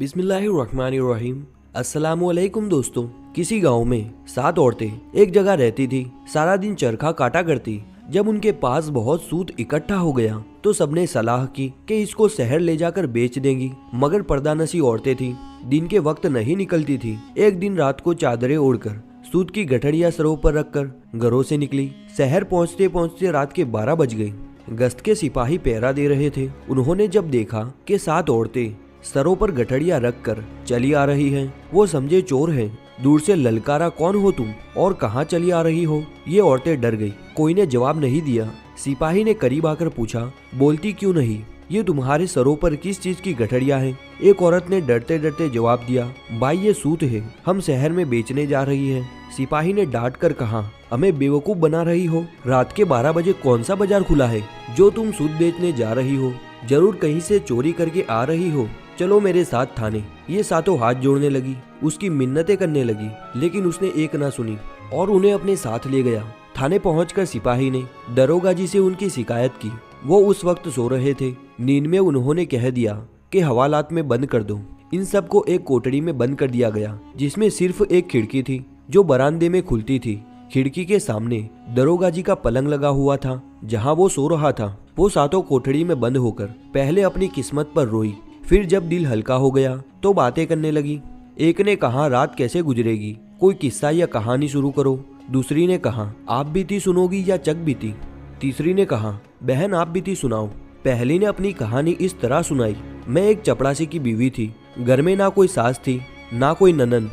बिस्मिल्लाहिर्रहमानिर्रहीम। अस्सलामुअलैकुम दोस्तों। किसी गांव में 7 औरतें एक जगह रहती थी। सारा दिन चरखा काटा करती। जब उनके पास बहुत सूत इकट्ठा हो गया तो सबने सलाह की कि इसको शहर ले जाकर बेच देंगी, मगर पर्दानशी औरतें थी, दिन के वक्त नहीं निकलती थी। एक दिन रात को चादरें ओढ़कर सूत की गठरियां सरों पर रखकर घरों से निकली। शहर पहुंचते पहुंचते रात के 12 बज गए। गश्त के सिपाही पहरा दे रहे थे। उन्होंने जब देखा कि 7 औरतें सरों पर गठरियां रखकर चली आ रही हैं, वो समझे चोर हैं। दूर से ललकारा, कौन हो तुम और कहाँ चली आ रही हो? ये औरतें डर गई। कोई ने जवाब नहीं दिया। सिपाही ने करीब आकर पूछा, बोलती क्यों नहीं? ये तुम्हारे सरों पर किस चीज की गठरियां हैं? एक औरत ने डरते डरते जवाब दिया, भाई ये सूत है, हम शहर में बेचने जा रही है। सिपाही ने डांट कर कहा, हमें बेवकूफ बना रही हो? रात के 12 बजे कौन सा बाजार खुला है जो तुम सूत बेचने जा रही हो? जरूर कहीं से चोरी करके आ रही हो। चलो मेरे साथ थाने। ये सातों हाथ जोड़ने लगी, उसकी मिन्नतें करने लगी, लेकिन उसने एक ना सुनी और उन्हें अपने साथ ले गया। थाने पहुंचकर सिपाही ने दरोगा जी से उनकी शिकायत की। वो उस वक्त सो रहे थे। नींद में उन्होंने कह दिया कि हवालात में बंद कर दो। इन सबको एक कोठरी में बंद कर दिया गया, जिसमें सिर्फ एक खिड़की थी जो बरामदे में खुलती थी। खिड़की के सामने दरोगा जी का पलंग लगा हुआ था, जहाँ वो सो रहा था। वो सातों कोठरी में बंद होकर पहले अपनी किस्मत पर रोई, फिर जब दिल हल्का हो गया तो बातें करने लगी। एक ने कहा, रात कैसे गुजरेगी, कोई किस्सा या कहानी शुरू करो। दूसरी ने कहा, आप बीती सुनोगी या चक बीती? तीसरी ने कहा, बहन आप बीती सुनाओ। पहली ने अपनी कहानी इस तरह सुनाई, मैं एक चपड़ासी की बीवी थी। घर में ना कोई सास थी ना कोई ननन।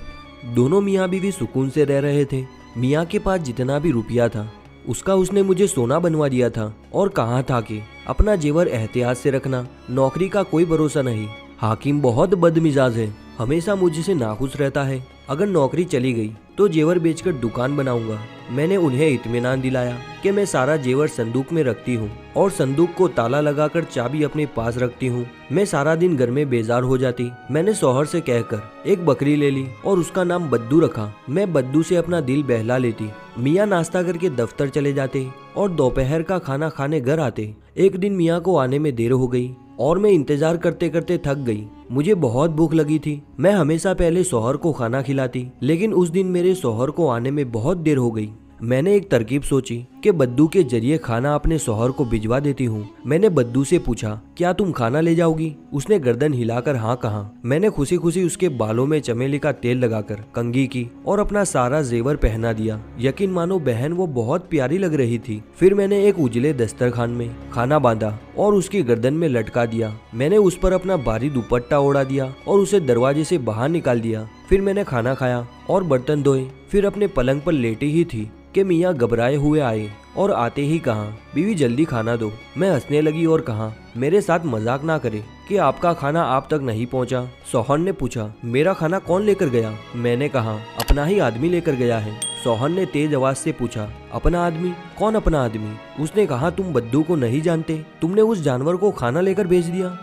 दोनों मियाँ बीवी सुकून से रह रहे थे। मियाँ के पास जितना भी रुपया था उसका उसने मुझे सोना बनवा दिया था और कहा था कि अपना जेवर एहतियात से रखना, नौकरी का कोई भरोसा नहीं। हाकिम बहुत बदमिजाज है, हमेशा मुझसे नाखुश रहता है। अगर नौकरी चली गई तो जेवर बेचकर दुकान बनाऊंगा। मैंने उन्हें इत्मीनान दिलाया कि मैं सारा जेवर संदूक में रखती हूँ और संदूक को ताला लगाकर चाबी अपने पास रखती हूँ। मैं सारा दिन घर में बेजार हो जाती। मैंने शौहर से कहकर एक बकरी ले ली और उसका नाम बद्दू रखा। मैं बद्दू से अपना दिल बहला लेती। मियाँ नाश्ता करके दफ्तर चले जाते और दोपहर का खाना खाने घर आते। एक दिन मियाँ को आने में देर हो गई और मैं इंतजार करते करते थक गई। मुझे बहुत भूख लगी थी। मैं हमेशा पहले शौहर को खाना खिलाती, लेकिन उस दिन मेरे शौहर को आने में बहुत देर हो गई। मैंने एक तरकीब सोची कि बद्दू के जरिए खाना अपने शौहर को भिजवा देती हूँ। मैंने बद्दू से पूछा, क्या तुम खाना ले जाओगी? उसने गर्दन हिलाकर हाँ कहा। मैंने खुशी खुशी उसके बालों में चमेली का तेल लगाकर कंघी की और अपना सारा जेवर पहना दिया। यकीन मानो बहन, वो बहुत प्यारी लग रही थी। फिर मैंने एक उजले दस्तरखान में खाना बांधा और उसकी गर्दन में लटका दिया। मैंने उस पर अपना भारी दुपट्टा ओढ़ा दिया और उसे दरवाजे से बाहर निकाल दिया। फिर मैंने खाना खाया और बर्तन धोए। फिर अपने पलंग पर लेटी ही थी कि मियाँ घबराए हुए आए और आते ही कहा, बीवी जल्दी खाना दो। मैं हंसने लगी और कहा, मेरे साथ मजाक ना करे कि आपका खाना आप तक नहीं पहुँचा। शौहर ने पूछा, मेरा खाना कौन लेकर गया? मैंने कहा, अपना ही आदमी लेकर गया है। शौहर ने तेज आवाज से पूछा, अपना आदमी? कौन अपना आदमी? उसने कहा, तुम बद्दू को नहीं जानते? तुमने उस जानवर को खाना लेकर भेज दिया।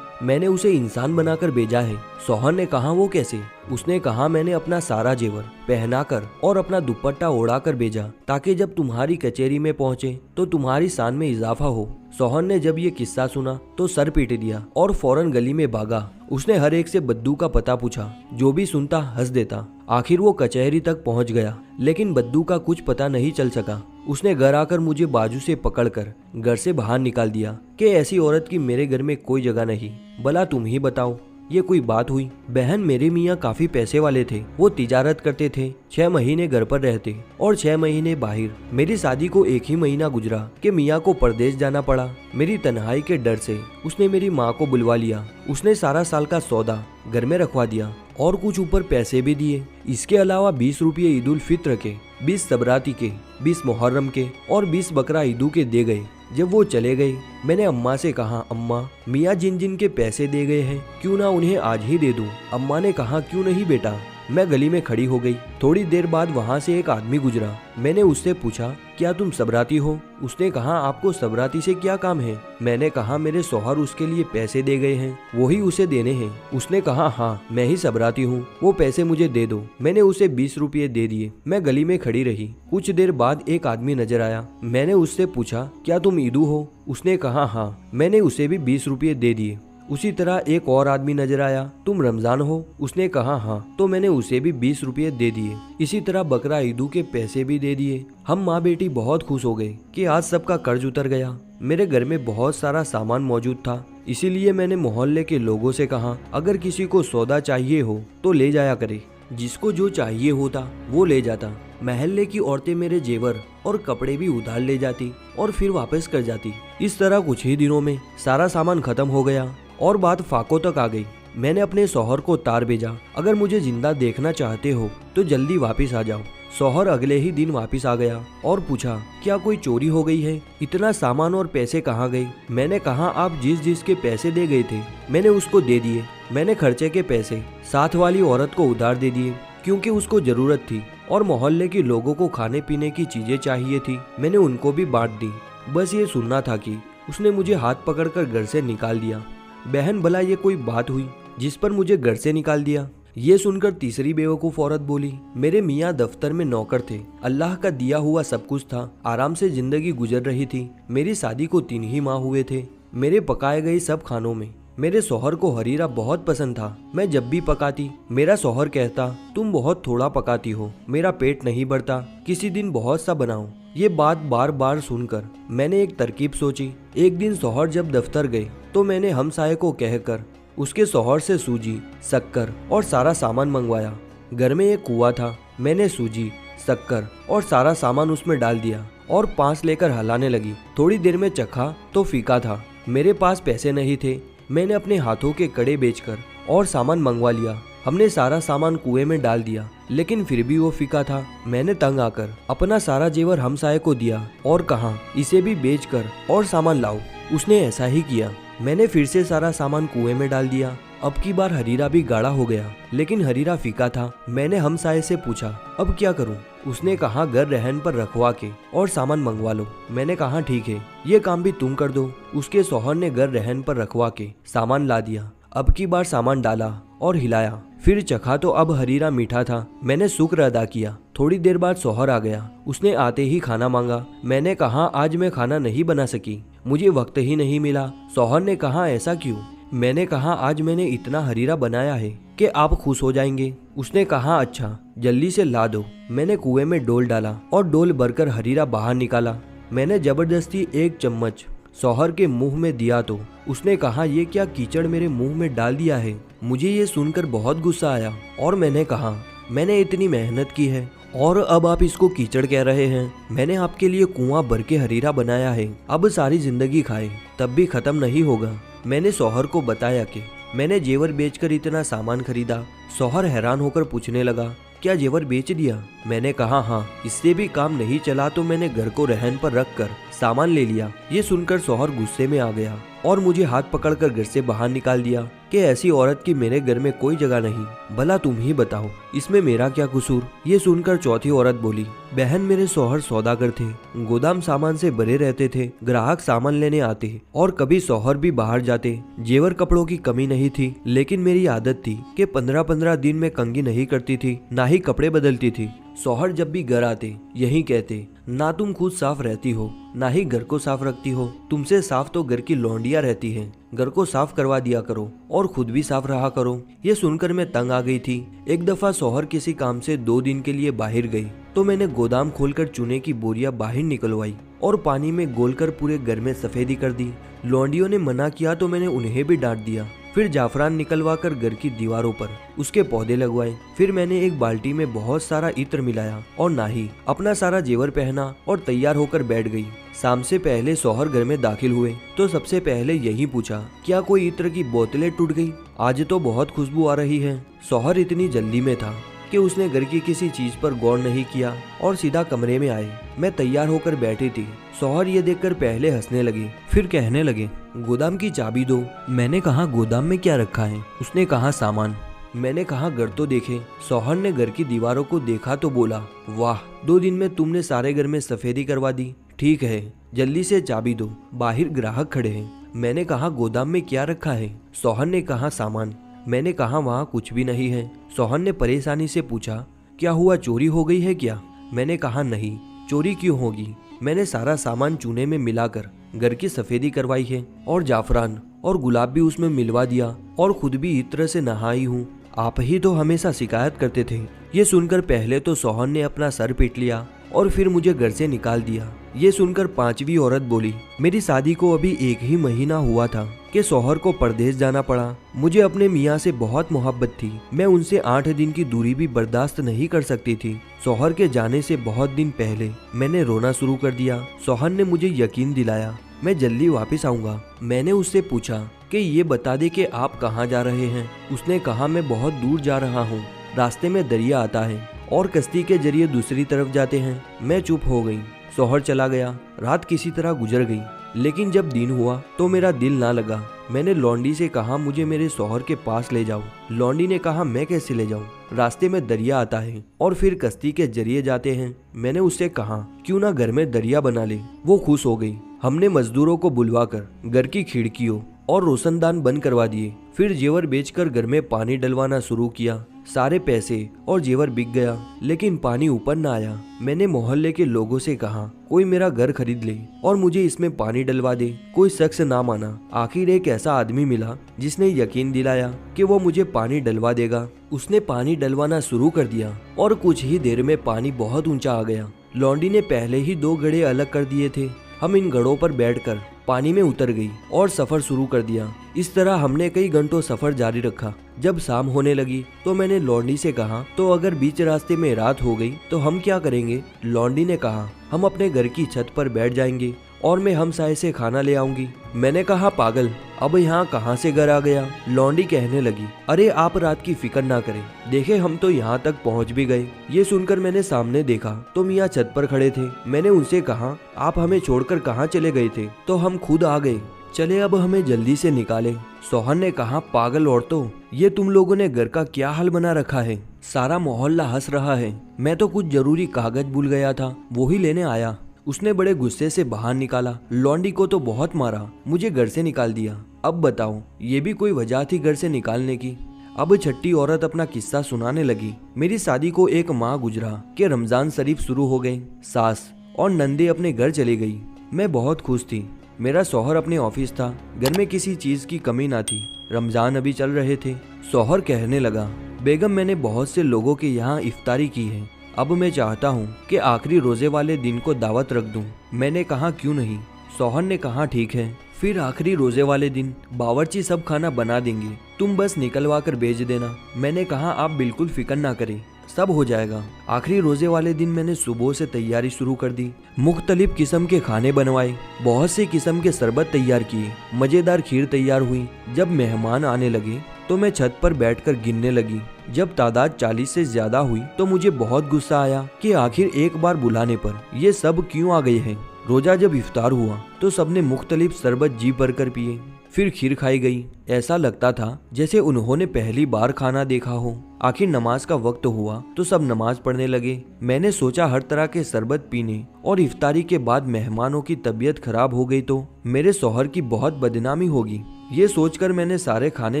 मैंने उसे इंसान बनाकर भेजा है। शौहर ने कहा, वो कैसे? उसने कहा, मैंने अपना सारा जेवर पहनाकर और अपना दुपट्टा ओढ़ाकर भेजा ताकि जब तुम्हारी कचहरी में पहुंचे तो तुम्हारी शान में इजाफा हो। शौहर ने जब ये किस्सा सुना तो सर पीट दिया और फौरन गली में भागा। उसने हर एक से बद्दू का पता पूछा। जो भी सुनता हंस देता। आखिर वो कचहरी तक पहुंच गया, लेकिन बद्दू का कुछ पता नहीं चल सका। उसने घर आकर मुझे बाजू से पकड़कर घर से बाहर निकाल दिया कि ऐसी औरत की मेरे घर में कोई जगह नहीं। भला तुम ही बताओ, ये कोई बात हुई? बहन, मेरे मियाँ काफी पैसे वाले थे। वो तिजारत करते थे। 6 महीने घर पर रहते और 6 महीने बाहर। मेरी शादी को 1 ही महीना गुजरा कि मियाँ को परदेश जाना पड़ा। मेरी तन्हाई के डर से उसने मेरी माँ को बुलवा लिया। उसने सारा साल का सौदा घर में रखवा दिया और कुछ ऊपर पैसे भी दिए। इसके अलावा 20 रुपये ईद उल फित्र के, 20 सबराती के, 20 मुहर्रम के और 20 बकरा ईदू के दे गए। जब वो चले गए मैंने अम्मा से कहा, अम्मा, मियाँ जिन जिन के पैसे दे गए हैं क्यों ना उन्हें आज ही दे दूं? अम्मा ने कहा, क्यों नहीं बेटा। मैं गली में खड़ी हो गई। थोड़ी देर बाद वहाँ से एक आदमी गुजरा। मैंने उससे पूछा, क्या तुम सबराती हो? उसने कहा, आपको सबराती से क्या काम है? मैंने कहा, मेरे शौहर उसके लिए पैसे दे गए हैं, वही उसे देने हैं। उसने कहा, हाँ मैं ही सबराती हूँ, वो पैसे मुझे दे दो। मैंने उसे 20 रुपये दे दिए। मैं गली में खड़ी रही। कुछ देर बाद एक आदमी नजर आया। मैंने उससे पूछा, क्या तुम ईदू हो? उसने कहा, हाँ। मैंने उसे भी 20 रुपये दे दिए। उसी तरह एक और आदमी नजर आया। तुम रमजान हो? उसने कहा हाँ। तो मैंने उसे भी 20 रुपये दे दिए। इसी तरह बकरा ईदू के पैसे भी दे दिए। हम माँ बेटी बहुत खुश हो गए कि आज सबका कर्ज उतर गया। मेरे घर में बहुत सारा सामान मौजूद था, इसीलिए मैंने मोहल्ले के लोगों से कहा अगर किसी को सौदा चाहिए हो तो ले जाया करे। जिसको जो चाहिए होता वो ले जाता। महल्ले की औरतें मेरे जेवर और कपड़े भी उधार ले जाती और फिर वापस कर जाती। इस तरह कुछ ही दिनों में सारा सामान खत्म हो गया और बात फाकों तक आ गई। मैंने अपने शौहर को तार भेजा, अगर मुझे जिंदा देखना चाहते हो तो जल्दी वापस आ जाओ। शौहर अगले ही दिन वापस आ गया और पूछा क्या कोई चोरी हो गई है? इतना सामान और पैसे कहाँ गए? मैंने कहा आप जिस जिसके पैसे दे गए थे मैंने उसको दे दिए। मैंने खर्चे के पैसे साथ वाली औरत को उधार दे दिए क्योंकि उसको जरूरत थी और मोहल्ले के लोगों को खाने पीने की चीजें चाहिए थी, मैंने उनको भी बांट दी। बस ये सुनना था कि उसने मुझे हाथ पकड़कर घर से निकाल दिया। बहन भला ये कोई बात हुई जिस पर मुझे घर से निकाल दिया? ये सुनकर तीसरी बेवकूफ औरत बोली मेरे मियाँ दफ्तर में नौकर थे, अल्लाह का दिया हुआ सब कुछ था, आराम से जिंदगी गुजर रही थी। मेरी शादी को 3 ही माह हुए थे। मेरे पकाए गए सब खानों में मेरे शौहर को हरीरा बहुत पसंद था। मैं जब भी पकाती मेरा शौहर कहता तुम बहुत थोड़ा पकाती हो, मेरा पेट नहीं भरता, किसी दिन बहुत सा बनाओ। ये बात बार बार सुनकर मैंने एक तरकीब सोची। एक दिन शौहर जब दफ्तर गए तो मैंने हमसाये को कहकर उसके शौहर से सूजी, शक्कर और सारा सामान मंगवाया। घर में एक कुआं था, मैंने सूजी, शक्कर और सारा सामान उसमें डाल दिया और 5 लेकर हलाने लगी। थोड़ी देर में चखा तो फीका था। मेरे पास पैसे नहीं थे, मैंने अपने हाथों के कड़े बेचकर और सामान मंगवा लिया। हमने सारा सामान कुएं में डाल दिया लेकिन फिर भी वो फीका था। मैंने तंग आकर अपना सारा जेवर हमसाये को दिया और कहा इसे भी बेचकर और सामान लाओ। उसने ऐसा ही किया। मैंने फिर से सारा सामान कुएं में डाल दिया। अब की बार हरीरा भी गाढ़ा हो गया लेकिन हरीरा फीका था। मैंने हमसाये से पूछा अब क्या करूं? उसने कहा घर रहन पर रखवा के और सामान मंगवा लो। मैंने कहा ठीक है, ये काम भी तुम कर दो। उसके शौहर ने घर रहन पर रखवा के सामान ला दिया। अब की बार सामान डाला और हिलाया, फिर चखा तो अब हरीरा मीठा था। मैंने शुक्र अदा किया। थोड़ी देर बाद शौहर आ गया। उसने आते ही खाना मांगा। मैंने कहा आज मैं खाना नहीं बना सकी, मुझे वक्त ही नहीं मिला। शौहर ने कहा ऐसा क्यों? मैंने कहा आज मैंने इतना हरीरा बनाया है कि आप खुश हो जाएंगे। उसने कहा अच्छा जल्दी से ला दो। मैंने कुएं में डोल डाला और डोल भरकर हरीरा बाहर निकाला। मैंने जबरदस्ती 1 चम्मच शौहर के मुंह में दिया तो उसने कहा ये क्या कीचड़ मेरे मुंह में डाल दिया है। मुझे ये सुनकर बहुत गुस्सा आया और मैंने कहा मैंने इतनी मेहनत की है और अब आप इसको कीचड़ कह रहे हैं। मैंने आपके लिए कुआं भर के हरीरा बनाया है, अब सारी जिंदगी खाए तब भी खत्म नहीं होगा। मैंने शौहर को बताया कि मैंने जेवर बेचकर इतना सामान खरीदा। शौहर हैरान होकर पूछने लगा क्या जेवर बेच दिया? मैंने कहा हाँ, इससे भी काम नहीं चला तो मैंने घर को रहन पर रख कर सामान ले लिया। ये सुनकर शौहर गुस्से में आ गया और मुझे हाथ पकड़कर घर से बाहर निकाल दिया कि ऐसी औरत की मेरे घर में कोई जगह नहीं। भला तुम ही बताओ इसमें मेरा क्या कसूर? ये सुनकर चौथी औरत बोली बहन मेरे शौहर सौदागर थे, गोदाम सामान से भरे रहते थे, ग्राहक सामान लेने आते और कभी शौहर भी बाहर जाते। जेवर कपड़ों की कमी नहीं थी लेकिन मेरी आदत थी कि 15-15 दिन में कंघी नहीं करती थी, ना ही कपड़े बदलती थी। शौहर जब भी घर आते यही कहते ना तुम खुद साफ रहती हो ना ही घर को साफ रखती हो, तुमसे साफ तो घर की लौंडियां रहती हैं, घर को साफ करवा दिया करो और खुद भी साफ रहा करो। ये सुनकर मैं तंग आ गई थी। एक दफा शौहर किसी काम से 2 दिन के लिए बाहर गई तो मैंने गोदाम खोलकर चूने की बोरियां बाहर निकलवाई और पानी में घोलकर पूरे घर में सफेदी कर दी। लौंडियों ने मना किया तो मैंने उन्हें भी डांट दिया। फिर जाफरान निकलवा कर घर की दीवारों पर उसके पौधे लगवाए। फिर मैंने एक बाल्टी में बहुत सारा इत्र मिलाया और नाही अपना सारा जेवर पहना और तैयार होकर बैठ गई। शाम से पहले शौहर घर में दाखिल हुए तो सबसे पहले यही पूछा क्या कोई इत्र की बोतलें टूट गई? आज तो बहुत खुशबू आ रही है। शौहर इतनी जल्दी में था कि उसने घर की किसी चीज पर गौर नहीं किया और सीधा कमरे में आए। मैं तैयार होकर बैठी थी। शौहर ये देखकर पहले हंसने लगे, फिर कहने लगे गोदाम की चाबी दो। मैंने कहा गोदाम में क्या रखा है? उसने कहा सामान। मैंने कहा घर तो देखे। शौहर ने घर की दीवारों को देखा तो बोला वाह, 2 दिन में तुमने सारे घर में सफेदी करवा दी। ठीक है, जल्दी से चाबी दो, बाहर ग्राहक खड़े हैं। मैंने कहा गोदाम में क्या रखा है? शौहर ने कहा सामान। मैंने कहा वहाँ कुछ भी नहीं है। शौहर ने परेशानी से पूछा क्या हुआ, चोरी हो गई है क्या? मैंने कहा नहीं, चोरी क्यों होगी, मैंने सारा सामान चूने में मिलाकर घर की सफेदी करवाई है और जाफरान और गुलाब भी उसमें मिलवा दिया और खुद भी इत्र से नहाई हूँ। आप ही तो हमेशा शिकायत करते थे। ये सुनकर पहले तो सोहन ने अपना सर पीट लिया और फिर मुझे घर से निकाल दिया। ये सुनकर पांचवी औरत बोली, मेरी शादी को अभी 1 ही महीना हुआ था कि शौहर को परदेश जाना पड़ा। मुझे अपने मियाँ से बहुत मोहब्बत थी। मैं उनसे 8 दिन की दूरी भी बर्दाश्त नहीं कर सकती थी। शौहर के जाने से बहुत दिन पहले मैंने रोना शुरू कर दिया। शौहर ने मुझे यकीन दिलाया मैं जल्दी वापस आऊंगा। मैंने उससे पूछा कि ये बता दे कि आप कहाँ जा रहे हैं। उसने कहा मैं बहुत दूर जा रहा हूँ, रास्ते में दरिया आता है और कश्ती के जरिए दूसरी तरफ जाते हैं। मैं चुप हो गई। शौहर चला गया। रात किसी तरह गुजर गई, लेकिन जब दिन हुआ तो मेरा दिल ना लगा। मैंने लौंडी से कहा मुझे मेरे शौहर के पास ले जाओ। लौंडी ने कहा मैं कैसे ले जाऊं, रास्ते में दरिया आता है और फिर कश्ती के जरिए जाते हैं। मैंने उससे कहा क्यों ना घर में दरिया बना ले। वो खुश हो गई। हमने मजदूरों को बुलवाकर घर की खिड़कियों और रोशनदान बंद करवा दिए। फिर जेवर बेचकर घर में पानी डलवाना शुरू किया। सारे पैसे और जेवर बिक गया, लेकिन पानी ऊपर न आया। मैंने मोहल्ले के लोगों से कहा कोई मेरा घर खरीद ले और मुझे इसमें पानी डलवा दे। कोई शख्स ना माना। आखिर एक ऐसा आदमी मिला जिसने यकीन दिलाया कि वो मुझे पानी डलवा देगा। उसने पानी डलवाना शुरू कर दिया और कुछ ही देर में पानी बहुत ऊंचा आ गया। लौंडी ने पहले ही 2 घड़े अलग कर दिए थे। हम इन घड़ों पर बैठकर पानी में उतर गई और सफर शुरू कर दिया। इस तरह हमने कई घंटों सफर जारी रखा। जब शाम होने लगी तो मैंने लौंडी से कहा तो अगर बीच रास्ते में रात हो गई तो हम क्या करेंगे। लौंडी ने कहा हम अपने घर की छत पर बैठ जाएंगे और मैं हमसाये से खाना ले आऊंगी। मैंने कहा पागल, अब यहाँ कहाँ से घर आ गया। लौंडी कहने लगी अरे आप रात की फिक्र ना करें, देखे हम तो यहाँ तक पहुँच भी गए। ये सुनकर मैंने सामने देखा तो मियाँ छत पर खड़े थे। मैंने उनसे कहा आप हमें छोड़कर कहाँ चले गए थे। तो हम खुद आ गए, चले अब हमें जल्दी से निकाले। सोहन ने कहा पागल औरतों, ये तुम लोगों ने घर का क्या हाल बना रखा है। सारा मोहल्ला हंस रहा है। मैं तो कुछ जरूरी कागज भूल गया था, वो ही लेने आया। उसने बड़े गुस्से से बाहर निकाला। लौंडी को तो बहुत मारा, मुझे घर से निकाल दिया। अब बताओ ये भी कोई वजह थी घर से निकालने की। अब छठी औरत अपना किस्सा सुनाने लगी। मेरी शादी को 1 माह गुजरा कि रमजान शरीफ शुरू हो गए। सास और नंदे अपने घर चली गई। मैं बहुत खुश थी। मेरा शौहर अपने ऑफिस था। घर में किसी चीज की कमी ना थी। रमजान अभी चल रहे थे। शौहर कहने लगा बेगम मैंने बहुत से लोगों के यहाँ इफ्तारी की है। अब मैं चाहता हूँ कि आखिरी रोजे वाले दिन को दावत रख दूं। मैंने कहा क्यों नहीं। शौहर ने कहा ठीक है, फिर आखिरी रोजे वाले दिन बावर्ची सब खाना बना देंगे, तुम बस निकलवा कर भेज देना। मैंने कहा आप बिल्कुल फिक्र ना करें, सब हो जाएगा। आखिरी रोजे वाले दिन मैंने सुबह से तैयारी शुरू कर दी। मुख्तलिफ किस्म के खाने बनवाए, बहुत से किस्म के शरबत तैयार किए, मजेदार खीर तैयार हुई। जब मेहमान आने लगे तो मैं छत पर बैठकर गिनने लगी। जब तादाद 40 से ज्यादा हुई तो मुझे बहुत गुस्सा आया कि आखिर एक बार बुलाने पर ये सब क्यों आ गए हैं। रोजा जब इफ्तार हुआ तो सबने मुख्तलिफ शरबत जी भरकर पिए। फिर खीर खाई गई। ऐसा लगता था जैसे उन्होंने पहली बार खाना देखा हो। आखिर नमाज का वक्त हुआ तो सब नमाज पढ़ने लगे। मैंने सोचा हर तरह के शरबत पीने और इफ्तारी के बाद मेहमानों की तबीयत खराब हो गई तो मेरे शौहर की बहुत बदनामी होगी। ये सोचकर मैंने सारे खाने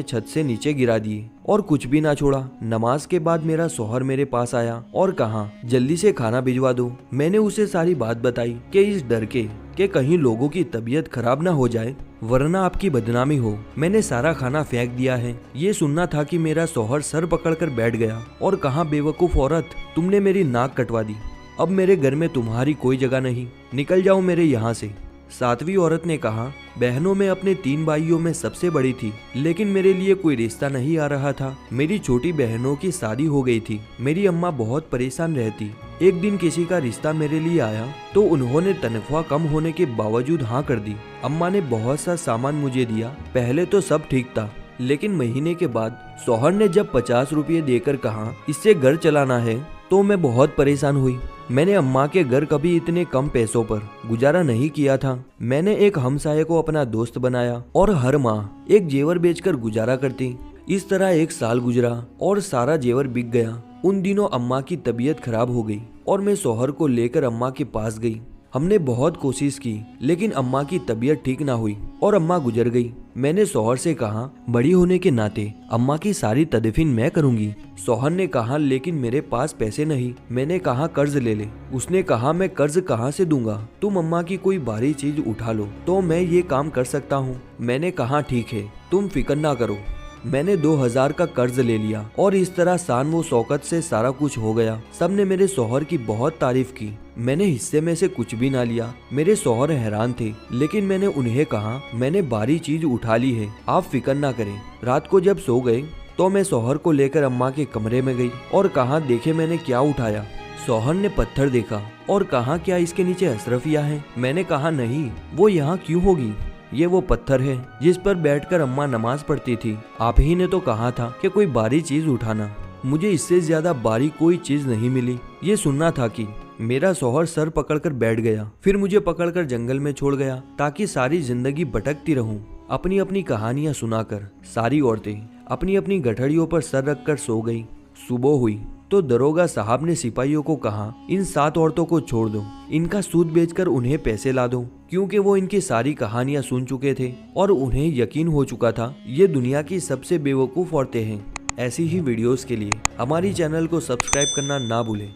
छत से नीचे गिरा दिए और कुछ भी ना छोड़ा। नमाज के बाद मेरा शौहर मेरे पास आया और कहा जल्दी से खाना भिजवा दो। मैंने उसे सारी बात बताई कि इस डर के कि कहीं लोगों की तबीयत खराब ना हो जाए वरना आपकी बदनामी हो, मैंने सारा खाना फेंक दिया है। ये सुनना था कि मेरा शौहर सर पकड़कर बैठ गया और कहा बेवकूफ औरत, तुमने मेरी नाक कटवा दी। अब मेरे घर में तुम्हारी कोई जगह नहीं, निकल जाओ मेरे यहाँ से। 7वीं औरत ने कहा बहनों में अपने 3 भाइयों में सबसे बड़ी थी, लेकिन मेरे लिए कोई रिश्ता नहीं आ रहा था। मेरी छोटी बहनों की शादी हो गई थी। मेरी अम्मा बहुत परेशान रहती। एक दिन किसी का रिश्ता मेरे लिए आया तो उन्होंने तनख्वाह कम होने के बावजूद हाँ कर दी। अम्मा ने बहुत सा सामान मुझे दिया। पहले तो सब ठीक था, लेकिन महीने के बाद शौहर ने जब 50 रुपये देकर कहा इससे घर चलाना है तो मैं बहुत परेशान हुई। मैंने अम्मा के घर कभी इतने कम पैसों पर गुजारा नहीं किया था। मैंने एक हमसाये को अपना दोस्त बनाया और हर माह एक जेवर बेचकर गुजारा करती। इस तरह 1 साल गुजरा और सारा जेवर बिक गया। उन दिनों अम्मा की तबीयत खराब हो गई और मैं शौहर को लेकर अम्मा के पास गई। हमने बहुत कोशिश की लेकिन अम्मा की तबीयत ठीक ना हुई और अम्मा गुजर गई। मैंने शौहर से कहा, बड़ी होने के नाते अम्मा की सारी तदफीन मैं करूंगी। शौहर ने कहा, लेकिन मेरे पास पैसे नहीं। मैंने कहा, कर्ज ले ले। उसने कहा, मैं कर्ज कहाँ से दूंगा, तुम अम्मा की कोई भारी चीज उठा लो तो मैं ये काम कर सकता हूँ। मैंने कहा, ठीक है, तुम फिक्र ना करो। मैंने 2000 का कर्ज ले लिया और इस तरह शान व शौकत से सारा कुछ हो गया। सबने मेरे शौहर की बहुत तारीफ की। मैंने हिस्से में से कुछ भी ना लिया। मेरे शौहर हैरान थे, लेकिन मैंने उन्हें कहा, मैंने भारी चीज उठा ली है, आप फिक्र ना करें। रात को जब सो गए तो मैं शौहर को लेकर अम्मा के कमरे में गई और कहा, देखे मैंने क्या उठाया। शौहर ने पत्थर देखा और कहा, क्या इसके नीचे अशरफिया है? मैंने कहा, नहीं, वो यहाँ क्यों होगी, ये वो पत्थर है जिस पर बैठकर अम्मा नमाज पढ़ती थी। आप ही ने तो कहा था कि कोई भारी चीज उठाना। मुझे इससे ज्यादा भारी कोई चीज नहीं मिली। ये सुनना था कि मेरा शौहर सर पकड़कर बैठ गया, फिर मुझे पकड़कर जंगल में छोड़ गया ताकि सारी जिंदगी भटकती रहूं अपनी अपनी कहानियां सुनाकर। सारी औरतें अपनी अपनी गठड़ियों पर सर रखकर सो गई। सुबह हुई तो दरोगा साहब ने सिपाहियों को कहा, इन 7 औरतों को छोड़ दो, इनका सूद बेचकर उन्हें पैसे ला दो, क्योंकि वो इनकी सारी कहानियां सुन चुके थे और उन्हें यकीन हो चुका था ये दुनिया की सबसे बेवकूफ औरतें हैं। ऐसी ही वीडियोस के लिए हमारी चैनल को सब्सक्राइब करना ना भूलें।